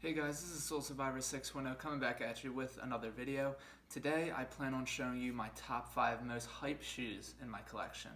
Hey guys, this is Soul Survivor 610 coming back at you with another video. Today I plan on showing you my top 5 most hype shoes in my collection.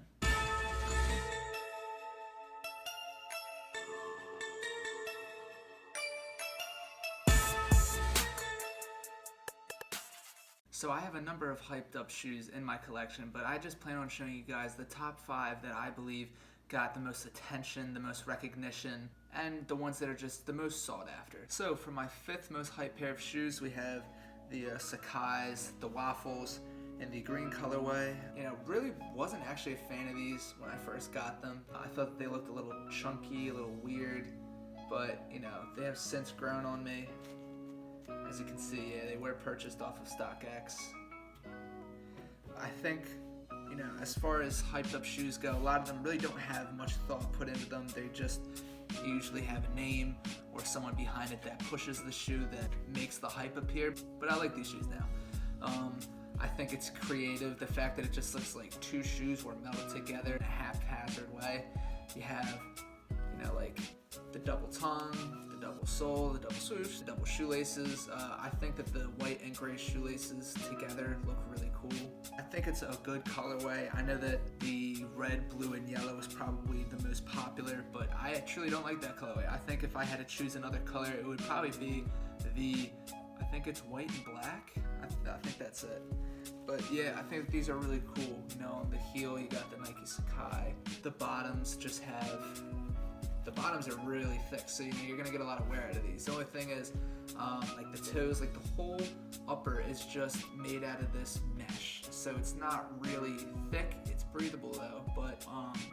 So I have a number of hyped up shoes in my collection, but I just plan on showing you guys the top 5 that I believe got the most attention, the most recognition, and the ones that are just the most sought after. So for my 5th most hyped pair of shoes, we have the Sakai's, the Waffles, in the green colorway. Really wasn't actually a fan of these when I first got them. I thought they looked a little chunky, a little weird, but they have since grown on me. As you can see, they were purchased off of StockX. I think, as far as hyped up shoes go, a lot of them really don't have much thought put into them. They just usually have a name or someone behind it that pushes the shoe that makes the hype appear. But I like these shoes now. I think it's creative, the fact that it just looks like two shoes were melded together in a haphazard way. You have, like the double tongue, the double sole, the double swoosh, the double shoelaces. I think that the white and gray shoelaces together look really cool. I think it's a good colorway. I know that the red, blue, and yellow is probably the most popular, but I truly don't like that colorway. I think if I had to choose another color, it would probably be I think it's white and black. I think that's it. But yeah, I think that these are really cool. On the heel, you got the Nike Sakai. The bottoms are really thick, so you're gonna get a lot of wear out of these. The only thing is, like the toes, like the whole upper is just made out of this mesh, so it's not really thick. It's breathable though, but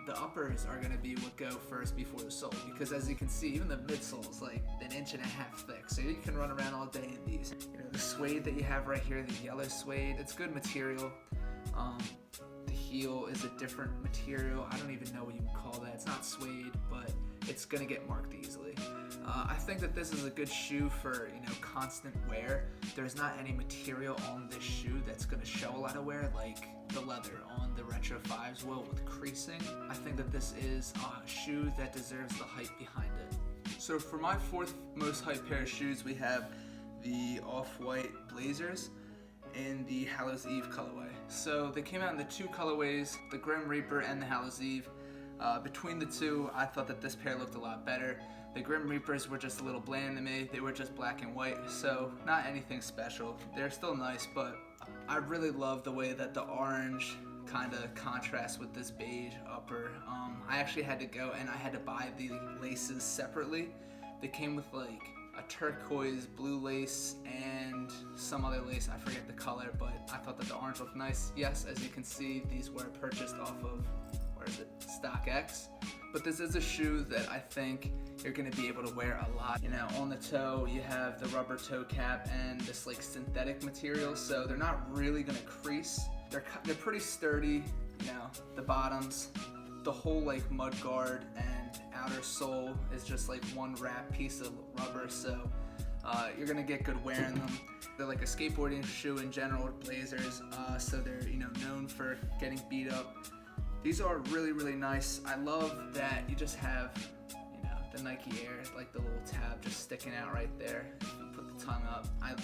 the uppers are gonna be what go first before the sole, because as you can see, even the midsole is like an 1.5 inches thick, so you can run around all day in these. The suede that you have right here, the yellow suede, it's good material. The heel is a different material. I don't even know what you would call that. It's not suede, but it's gonna get marked easily. I think that this is a good shoe for constant wear. There's not any material on this shoe that's gonna show a lot of wear like the leather on the Retro 5s will with creasing. I think that this is a shoe that deserves the hype behind it. So for my 4th most hyped pair of shoes, we have the off-white Blazers in the Hallows Eve colorway. So they came out in the 2 colorways, the Grim Reaper and the Hallows Eve. Between the 2, I thought that this pair looked a lot better. The Grim Reapers were just a little bland to me. They were just black and white, so not anything special. They're still nice, but I really love the way that the orange kind of contrasts with this beige upper. I actually had to go and I had to buy the laces separately. They came with like a turquoise blue lace and some other lace, I forget the color, but I thought that the orange looked nice. Yes, as you can see, these were purchased off of, StockX. But this is a shoe that I think you're gonna be able to wear a lot. On the toe, you have the rubber toe cap and this like synthetic material, so they're not really gonna crease. They're pretty sturdy, the bottoms, the whole like mud guard and outer sole is just like one wrap piece of rubber, so you're gonna get good wear in them. They're like a skateboarding shoe in general, Blazers, so they're known for getting beat up. These are really, really nice. I love that you just have the Nike Air, like the little tab just sticking out right there. If you put the tongue up, I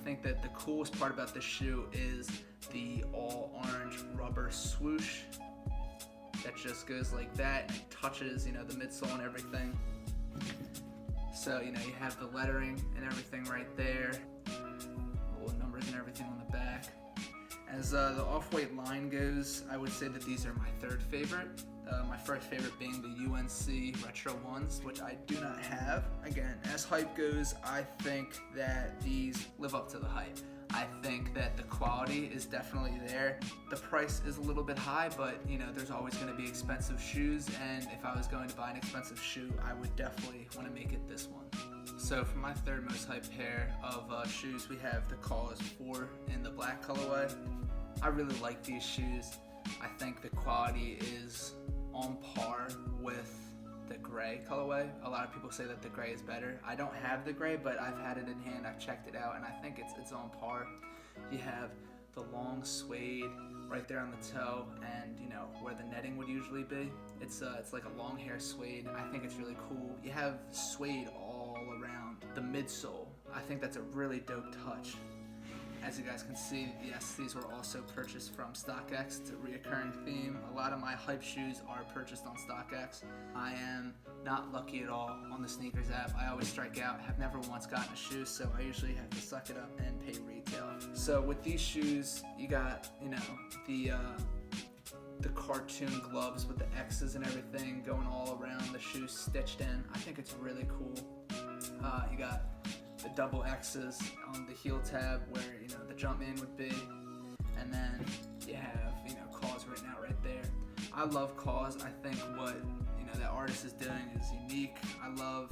think that the coolest part about this shoe is the all orange rubber swoosh that just goes like that and touches the midsole and everything. So you have the lettering and everything right there, little numbers and everything on the back. As the off-white line goes, I would say that these are my 3rd favorite. My 1st favorite being the UNC Retro 1s, which I do not have. Again, as hype goes, I think that these live up to the hype. I think that the quality is definitely there. The price is a little bit high, but there's always going to be expensive shoes, and if I was going to buy an expensive shoe, I would definitely want to make it this one. So for my 3rd most hyped pair of shoes, we have the Cause 4 in the black colorway. I really like these shoes. I think the quality is on par with the gray colorway. A lot of people say that the gray is better. I don't have the gray, but I've had it in hand, I've checked it out, and I think it's on par. You have the long suede right there on the toe, and where the netting would usually be. It's like a long hair suede. I think it's really cool. You have suede all around the midsole. I think that's a really dope touch. As you guys can see, yes, these were also purchased from StockX. It's a reoccurring theme. A lot of my hype shoes are purchased on StockX. I am not lucky at all on the sneakers app. I always strike out, have never once gotten a shoe, so I usually have to suck it up and pay retail. So with these shoes, you got, you know, the cartoon gloves with the X's and everything going all around the shoe stitched in. I think it's really cool. You got the double X's on the heel tab where, you know, the Jumpman would be, and then you have, you know, Cause written out right there. I love Cause. I think what, you know, that artist is doing is unique. I love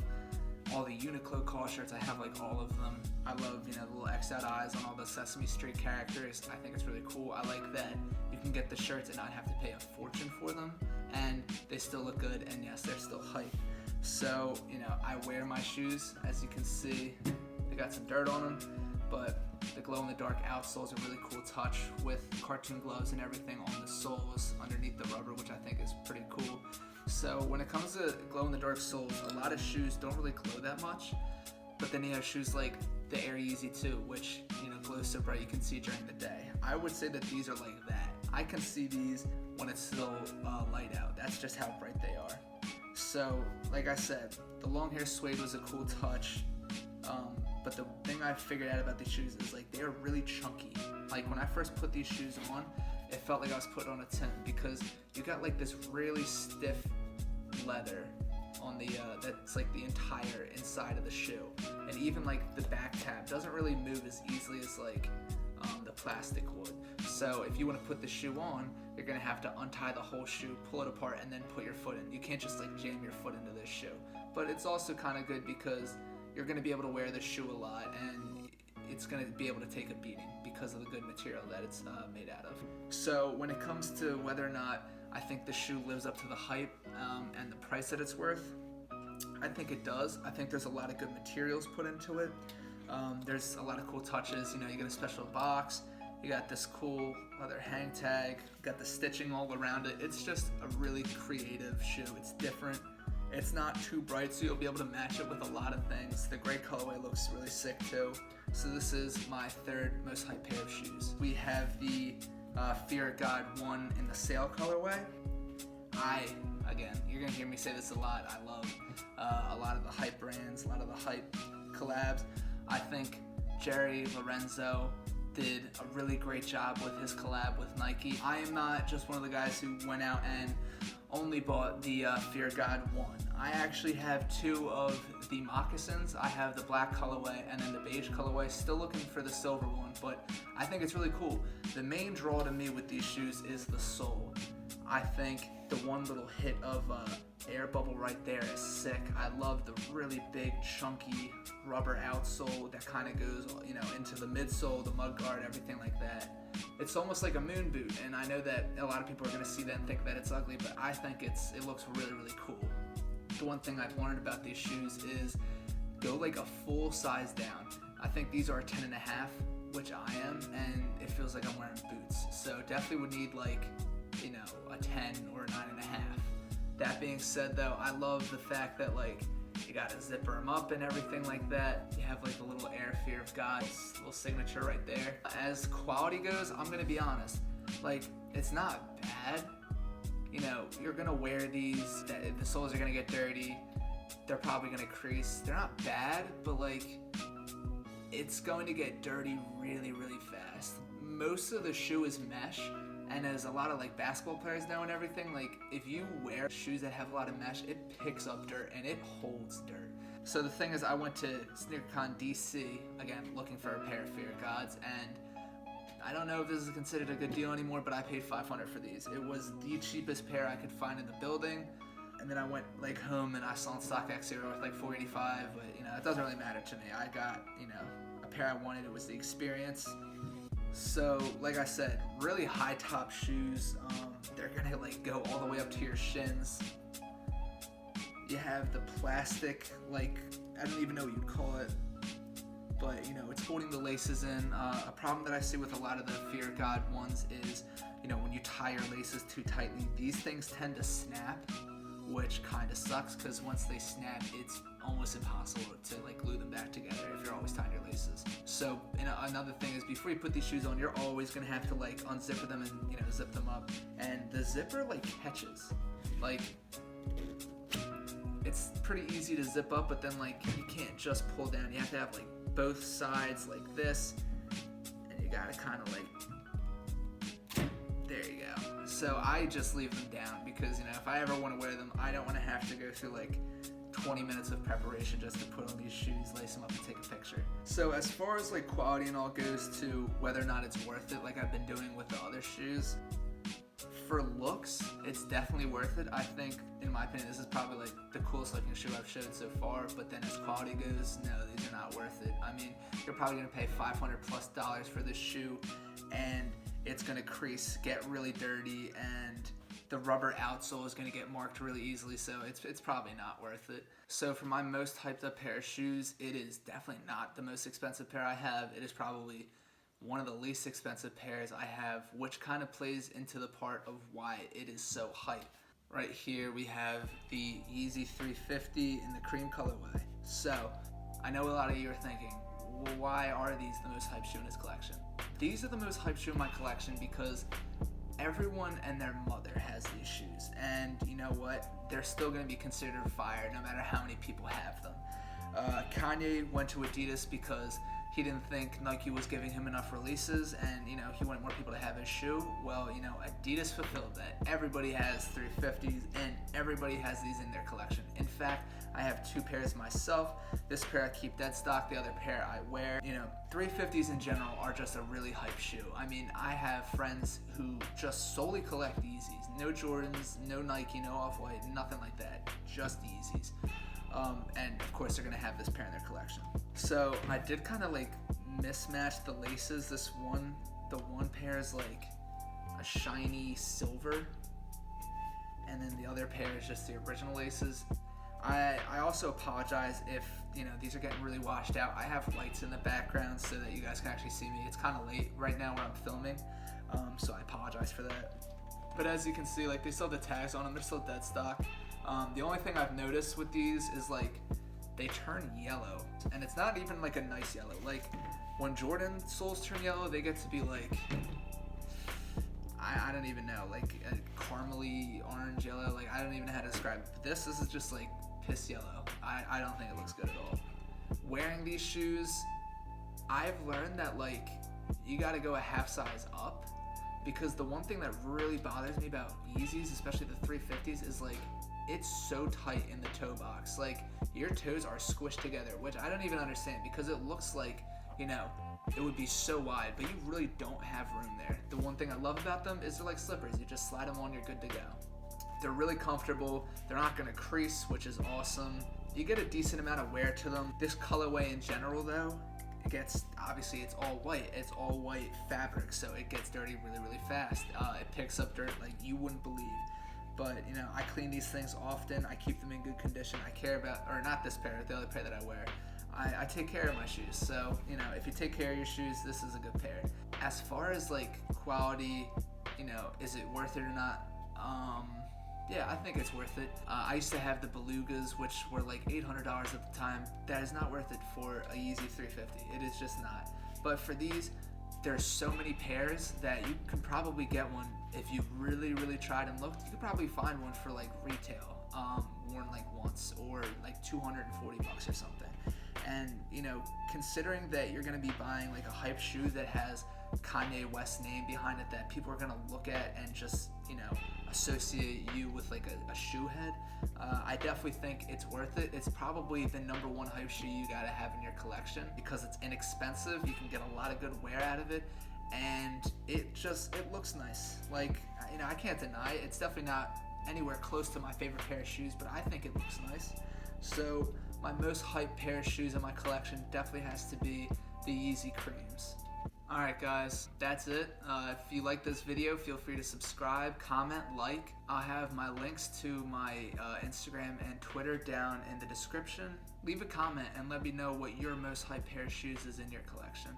all the Uniqlo Cause shirts. I have like all of them. I love, you know, the little X out eyes on all the Sesame Street characters. I think it's really cool. I like that you can get the shirts and not have to pay a fortune for them, and they still look good, and yes, they're still hype. So, you know, I wear my shoes. As you can see, they got some dirt on them, but the glow-in-the-dark outsole is a really cool touch with cartoon gloves and everything on the soles underneath the rubber, which I think is pretty cool. So when it comes to glow-in-the-dark soles, a lot of shoes don't really glow that much, but then you have shoes like the Air Yeezy 2, which, you know, glow so bright you can see during the day. I would say that these are like that. I can see these when it's still light out. That's just how bright they are. So, like I said, the long hair suede was a cool touch, but the thing I figured out about these shoes is like they're really chunky. Like when I first put these shoes on, it felt like I was putting on a tent because you got like this really stiff leather on the that's like the entire inside of the shoe, and even like the back tab doesn't really move as easily as like the plastic would. So if you want to put the shoe on, you're gonna have to untie the whole shoe, pull it apart, and then put your foot in. You can't just like jam your foot into this shoe. But it's also kind of good because you're gonna be able to wear this shoe a lot, and it's gonna be able to take a beating because of the good material that it's made out of. So when it comes to whether or not I think the shoe lives up to the hype and the price that it's worth, I think it does. I think there's a lot of good materials put into it. There's a lot of cool touches. You know, you get a special box. You got this cool leather hang tag. You got the stitching all around it. It's just a really creative shoe. It's different. It's not too bright, so you'll be able to match it with a lot of things. The gray colorway looks really sick too. So this is my third most hype pair of shoes. We have the Fear of God 1 in the sail colorway. Again, you're gonna hear me say this a lot. I love a lot of the hype brands, a lot of the hype collabs. I think Jerry Lorenzo did a really great job with his collab with Nike. I am not just one of the guys who went out and only bought the Fear of God 1. I actually have 2 of the moccasins. I have the black colorway and then the beige colorway. Still looking for the silver one, but I think it's really cool. The main draw to me with these shoes is the sole. I think the one little hit of air bubble right there is sick. I love the really big chunky rubber outsole that kind of goes, you know, into the midsole, the mud guard, everything like that. It's almost like a moon boot, and I know that a lot of people are going to see that and think that it's ugly, but I think it looks really, really cool. The one thing I've learned about these shoes is go like a full size down. I think these are a 10.5, which I am, and it feels like I'm wearing boots. So definitely would need like, you know, a 10 or a 9.5. That being said though, I love the fact that like you gotta zipper them up and everything like that. You have like the little Air Fear of God's little signature right there. As quality goes, I'm gonna be honest, like it's not bad. You know, you're gonna wear these, the soles are gonna get dirty, they're probably gonna crease. They're not bad, but like it's going to get dirty really, really fast. Most of the shoe is mesh, and as a lot of like basketball players know and everything, like if you wear shoes that have a lot of mesh, it picks up dirt and it holds dirt. So the thing is, I went to SneakerCon DC, again, looking for a pair of Fear of Gods, and I don't know if this is considered a good deal anymore, but I paid $500 for these. It was the cheapest pair I could find in the building. And then I went like home and I saw on StockX they were worth like $485, but you know, it doesn't really matter to me. I got, you know, a pair I wanted. It was the experience. So, like I said, really high top shoes. They're gonna like go all the way up to your shins. You have the plastic, like, I don't even know what you'd call it, but you know, it's holding the laces in. A problem that I see with a lot of the Fear of God ones is, you know, when you tie your laces too tightly, these things tend to snap, which kind of sucks because once they snap, it's almost impossible to like glue them back together if you're always tying your So another thing is, before you put these shoes on, you're always gonna have to like unzip them and zip them up, and the zipper like catches. Like, it's pretty easy to zip up, but then like you can't just pull down. You have to have like both sides like this, and you gotta kind of like, there you go. So I just leave them down because if I ever want to wear them, I don't want to have to go through like 20 minutes of preparation just to put on these shoes, lace them up, and take a picture. So as far as like quality and all goes to whether or not it's worth it, like I've been doing with the other shoes, for looks, it's definitely worth it. I think, in my opinion, this is probably like the coolest looking shoe I've showed so far, but then as quality goes, no, these are not worth it. I mean, you're probably gonna pay $500+ for this shoe, and it's gonna crease, get really dirty, and the rubber outsole is gonna get marked really easily, so it's probably not worth it. So for my most hyped up pair of shoes, it is definitely not the most expensive pair I have. It is probably one of the least expensive pairs I have, which kind of plays into the part of why it is so hype. Right here we have the Yeezy 350 in the cream colorway. So I know a lot of you are thinking, well, why are these the most hyped shoe in this collection? These are the most hyped shoe in my collection because everyone and their mother has these shoes, and you know what? They're still going to be considered fire no matter how many people have them. Kanye went to Adidas because he didn't think Nike was giving him enough releases, and he wanted more people to have his shoe. Well, Adidas fulfilled that. Everybody has 350s, and everybody has these in their collection. In fact, I have 2 pairs myself. This pair I keep dead stock, the other pair I wear. 350s in general are just a really hype shoe. I mean, I have friends who just solely collect Yeezys. No Jordans, no Nike, no Off-White, nothing like that. Just Yeezys. And of course they're gonna have this pair in their collection. So I did kind of like mismatch the laces. The one pair is like a shiny silver, and then the other pair is just the original laces. I also apologize if these are getting really washed out. I have lights in the background so that you guys can actually see me. It's kind of late right now where I'm filming, so I apologize for that. But as you can see, like, they still have the tags on them. They're still dead stock. The only thing I've noticed with these is like they turn yellow, and it's not even like a nice yellow. Like when Jordan soles turn yellow, they get to be like, I don't even know, like a caramely orange yellow. Like, I don't even know how to describe it. But this is just like piss yellow. I don't think it looks good at all. Wearing these shoes, I've learned that like you got to go a half size up, because the one thing that really bothers me about Yeezys, especially the 350s, is like it's so tight in the toe box. Like, your toes are squished together, which I don't even understand, because it looks like, it would be so wide, but you really don't have room there. The one thing I love about them is they're like slippers. You just slide them on, you're good to go. They're really comfortable. They're not gonna crease, which is awesome. You get a decent amount of wear to them. This colorway in general though, it gets, obviously it's all white. It's all white fabric, so it gets dirty really, really fast. It picks up dirt like you wouldn't believe. But, I clean these things often. I keep them in good condition. I care about, or not this pair, the other pair that I wear. I take care of my shoes. So, if you take care of your shoes, this is a good pair. As far as like quality, is it worth it or not? Yeah, I think it's worth it. I used to have the Belugas, which were like $800 at the time. That is not worth it for a Yeezy 350. It is just not. But for these, there's so many pairs that you can probably get one if you really, really tried and looked. You could probably find one for like retail, worn like once, or like $240 or something. And considering that you're gonna be buying like a hype shoe that has Kanye West's name behind it, that people are gonna look at and just associate you with like a shoe head, I definitely think it's worth it. It's probably the #1 hype shoe you gotta have in your collection, because it's inexpensive. You can get a lot of good wear out of it, and it looks nice. Like, I can't deny it. It's definitely not anywhere close to my favorite pair of shoes, but I think it looks nice. So my most hyped pair of shoes in my collection definitely has to be the Yeezy Creams. Alright guys, that's it. If you like this video, feel free to subscribe, comment, like. I'll have my links to my Instagram and Twitter down in the description. Leave a comment and let me know what your most hyped pair of shoes is in your collection.